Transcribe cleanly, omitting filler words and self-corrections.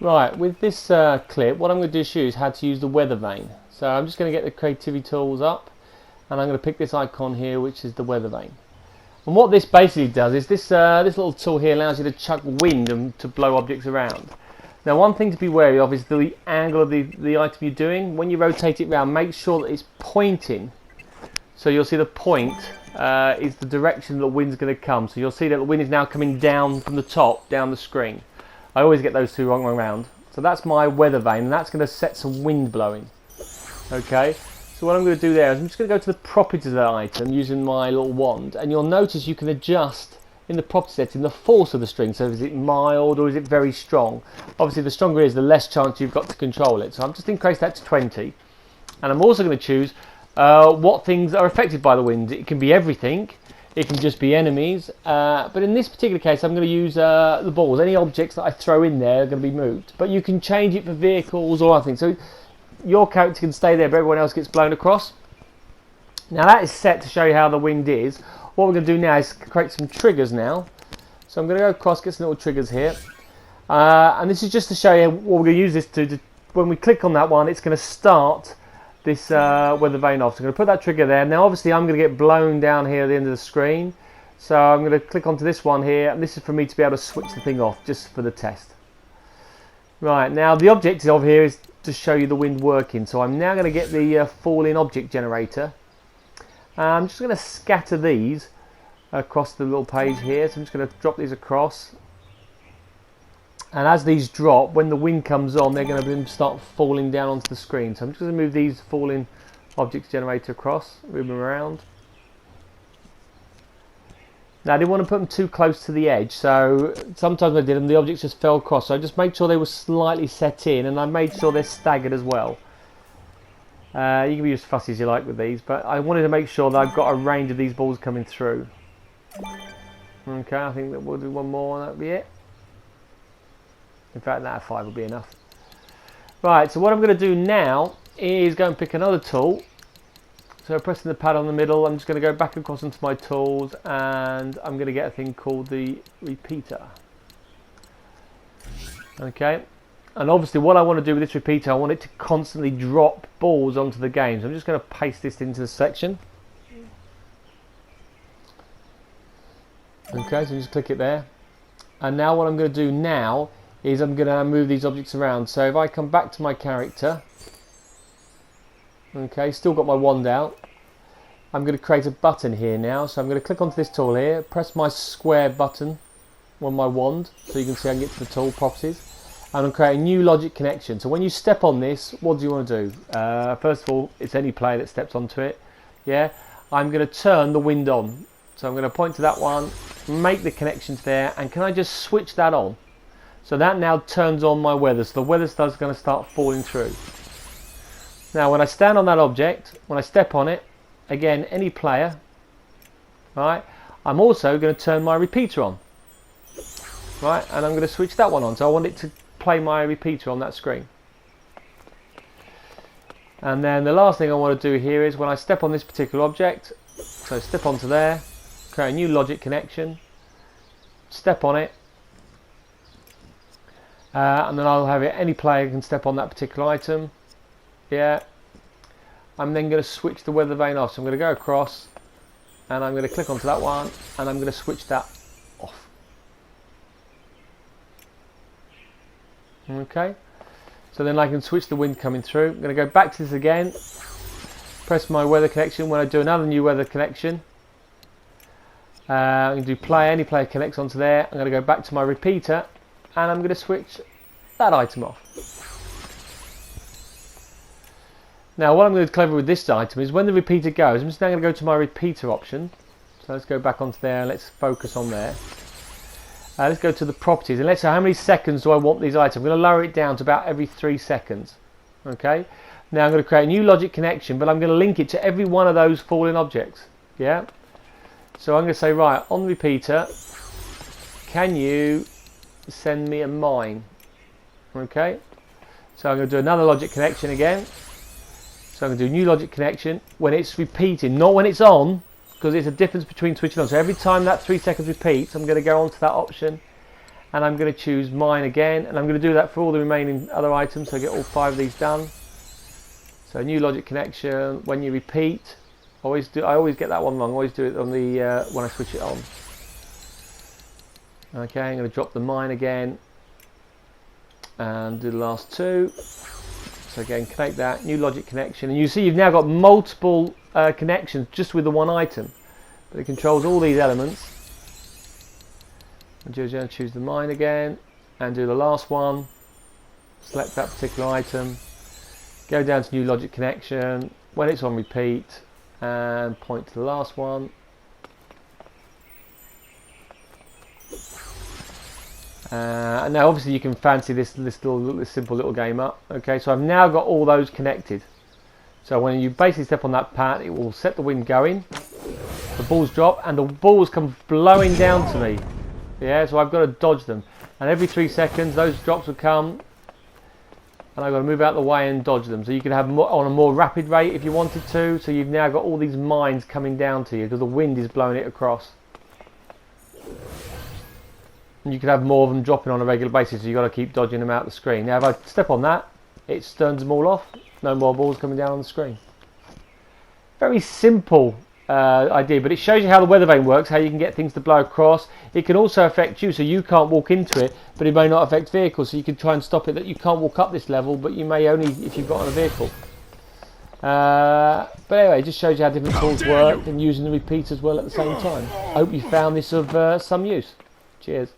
Right, with this clip, what I'm going to do is show you how to use the weather vane. So I'm just going to get the creativity tools up, and I'm going to pick this icon here, which is the weather vane. And what this basically does is this little tool here allows you to chuck wind and to blow objects around. Now, one thing to be wary of is the angle of the item you're doing. When you rotate it around, make sure that it's pointing. So you'll see the point is the direction that the wind's going to come. So you'll see that the wind is now coming down from the top, down the screen. I always get those two wrong around. So that's my weather vane, and that's going to set some wind blowing. Okay, so what I'm going to do there is I'm just going to go to the properties of that item using my little wand, and you'll notice you can adjust in the property setting the force of the string. So is it mild or is it very strong? Obviously the stronger it is, the less chance you've got to control it. So I'm just increased that to 20, and I'm also going to choose what things are affected by the wind. It can be everything. It can just be enemies, but in this particular case I'm going to use the balls. Any objects that I throw in there are going to be moved, but you can change it for vehicles or other things. So your character can stay there but everyone else gets blown across. Now that is set to show you how the wind is. What we're going to do now is create some triggers now. So I'm going to go across, get some little triggers here, and this is just to show you what we're going to use this to when we click on that one, it's going to start this weather vane off. So I'm going to put that trigger there. Now obviously I'm going to get blown down here at the end of the screen, so I'm going to click onto this one here, and this is for me to be able to switch the thing off just for the test. Right, now the objective of here is to show you the wind working, so I'm now going to get the fall-in object generator. I'm just going to scatter these across the little page here, so I'm just going to drop these across. And as these drop, when the wind comes on, they're going to start falling down onto the screen. So I'm just going to move these falling objects generator across, move them around. Now I didn't want to put them too close to the edge, so sometimes I did them, the objects just fell across. So I just made sure they were slightly set in, and I made sure they're staggered as well. You can be as fussy as you like with these, but I wanted to make sure that I've got a range of these balls coming through. Okay, I think that we'll do one more and that'll be it. In fact, that 5 will be enough. Right, so what I'm going to do now is go and pick another tool. So pressing the pad on the middle, I'm just going to go back across into my tools, and I'm going to get a thing called the repeater. Okay, and obviously what I want to do with this repeater, I want it to constantly drop balls onto the game. So I'm just going to paste this into the section. Okay, so just click it there. And now what I'm going to do now is I'm going to move these objects around. So if I come back to my character, okay, still got my wand out, I'm going to create a button here now. So I'm going to click onto this tool here, press my square button on my wand, so you can see I can get to the tool properties, and I'm creating a new logic connection. So when you step on this, what do you want to do? First of all, it's any player that steps onto it. Yeah, I'm going to turn the wind on. So I'm going to point to that one, make the connections there, and can I just switch that on? So that now turns on my weather, so the weather stuff's going to start falling through. Now when I stand on that object, when I step on it, again any player, right, I'm also going to turn my repeater on, right, and I'm going to switch that one on, so I want it to play my repeater on that screen. And then the last thing I want to do here is when I step on this particular object, so step onto there, create a new logic connection, step on it, and then I'll have it, any player can step on that particular item. Yeah, I'm then going to switch the weather vane off. So I'm going to go across, and I'm going to click onto that one, and I'm going to switch that off. Okay, so then I can switch the wind coming through. I'm going to go back to this again, press my weather connection. When I do another new weather connection, I'm going to do play, any player connects onto there. I'm going to go back to my repeater, and I'm going to switch that item off. Now what I'm going to do clever with this item is when the repeater goes, I'm just now going to go to my repeater option. So let's go back onto there and let's focus on there. Let's go to the properties, and let's say how many seconds do I want these items. I'm going to lower it down to about every 3 seconds. Okay. Now I'm going to create a new logic connection, but I'm going to link it to every one of those falling objects. Yeah. So I'm going to say, right, on the repeater, can you send me a mine? Okay, so I'm going to do another logic connection again. So I'm going to do a new logic connection when it's repeating, not when it's on, because there's a difference between switching on. So every time that 3 seconds repeats, I'm going to go onto that option, and I'm going to choose mine again, and I'm going to do that for all the remaining other items, so I get all 5 of these done. So new logic connection. When you repeat, I always get that one wrong. I always do it on the when I switch it on. Okay, I'm going to drop the mine again and do the last 2. So again, connect that, new logic connection, and you see you've now got multiple connections just with the one item, but it controls all these elements. I'm just going to choose the mine again and do the last one, select that particular item, go down to new logic connection, when it's on repeat, and point to the last one. And now obviously you can fancy this simple little game up. Okay, so I've now got all those connected. So when you basically step on that pad, it will set the wind going, the balls drop, and the balls come blowing down to me. Yeah, so I've got to dodge them. And every 3 seconds those drops will come, and I've got to move out the way and dodge them. So you can have on a more rapid rate if you wanted to. So you've now got all these mines coming down to you because the wind is blowing it across. And you can have more of them dropping on a regular basis, so you've got to keep dodging them out the screen. Now if I step on that, it turns them all off. No more balls coming down on the screen. Very simple idea, but it shows you how the weather vane works, how you can get things to blow across. It can also affect you, so you can't walk into it, but it may not affect vehicles, so you can try and stop it that you can't walk up this level, but you may only if you've got on a vehicle. But anyway, it just shows you how different tools work and using the repeat as well at the same time. I hope you found this of some use. Cheers.